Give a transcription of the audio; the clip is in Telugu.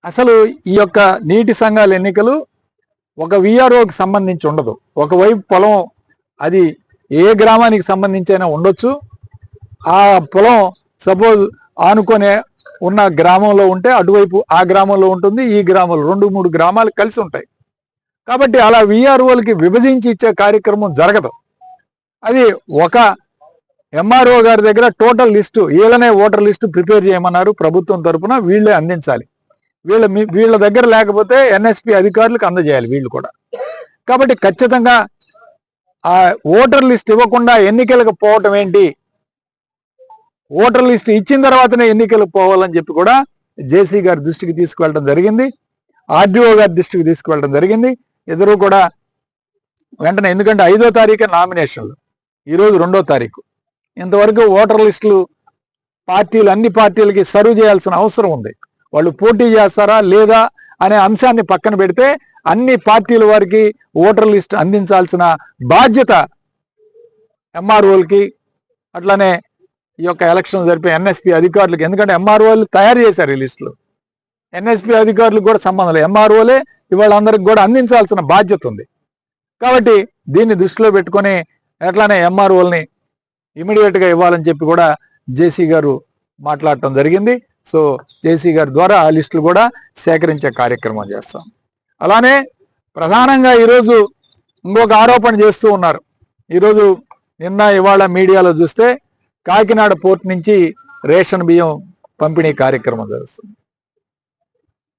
అసలు ఈ యొక్క నీటి సంఘాల ఎన్నికలు ఒక విఆర్ఓకి సంబంధించి ఉండదు. ఒకవైపు పొలం అది ఏ గ్రామానికి సంబంధించి అయినా ఉండొచ్చు. ఆ పొలం సపోజ్ ఆనుకొనే ఉన్న గ్రామంలో ఉంటే అటువైపు ఆ గ్రామంలో ఉంటుంది, ఈ గ్రామంలో 2-3 గ్రామాలు కలిసి ఉంటాయి. కాబట్టి అలా విఆర్ఓలకి విభజించి ఇచ్చే కార్యక్రమం జరగదు. అది ఒక ఎంఆర్ఓ గారి దగ్గర టోటల్ లిస్టు, వీళ్ళనే ఓటర్ లిస్టు ప్రిపేర్ చేయమన్నారు ప్రభుత్వం తరఫున, వీళ్ళే అందించాలి. వీళ్ళ దగ్గర లేకపోతే ఎన్ఎస్పి అధికారులకు అందజేయాలి వీళ్ళు కూడా. కాబట్టి ఖచ్చితంగా ఆ ఓటర్ లిస్ట్ ఇవ్వకుండా ఎన్నికలకు పోవటం ఏంటి, ఓటర్ లిస్ట్ ఇచ్చిన తర్వాతనే ఎన్నికలకు పోవాలని చెప్పి కూడా జేసీ గారి దృష్టికి తీసుకువెళ్ళడం జరిగింది, ఆర్డీఓ గారి దృష్టికి తీసుకువెళ్ళడం జరిగింది. ఇద్దరు కూడా వెంటనే, ఎందుకంటే 5వ తారీఖు నామినేషన్లు, ఈరోజు 2వ తారీఖు, ఇంతవరకు ఓటర్ లిస్టులు పార్టీలు అన్ని పార్టీలకి సర్వ్ చేయాల్సిన అవసరం ఉంది. వాళ్ళు పోటీ చేస్తారా లేదా అనే అంశాన్ని పక్కన పెడితే అన్ని పార్టీల వారికి ఓటర్ లిస్ట్ అందించాల్సిన బాధ్యత ఎంఆర్ఓలకి, అట్లానే ఈ యొక్క ఎలక్షన్ జరిపే ఎన్ఎస్పి అధికారులకి. ఎందుకంటే ఎంఆర్ఓలు తయారు చేశారు ఈ లిస్టులు, ఎన్ఎస్పి అధికారులకు కూడా సంబంధం లేదు. ఎంఆర్ఓలే ఇవాళ అందరికి కూడా అందించాల్సిన బాధ్యత ఉంది. కాబట్టి దీన్ని దృష్టిలో పెట్టుకొని ఎట్లానే ఎంఆర్ఓల్ని ఇమీడియట్గా ఇవ్వాలని చెప్పి కూడా జేసీ గారు మాట్లాడటం జరిగింది. సో జేసీ గారి ద్వారా ఆ లిస్టులు కూడా సేకరించే కార్యక్రమం చేస్తాం. అలానే ప్రధానంగా ఈరోజు ఇంకొక ఆరోపణ చేస్తూ ఉన్నారు. ఈరోజు నిన్న ఇవాళ మీడియాలో చూస్తే కాకినాడ పోర్ట్ నుంచి రేషన్ బియ్యం పంపిణీ కార్యక్రమం జరుగుతుంది.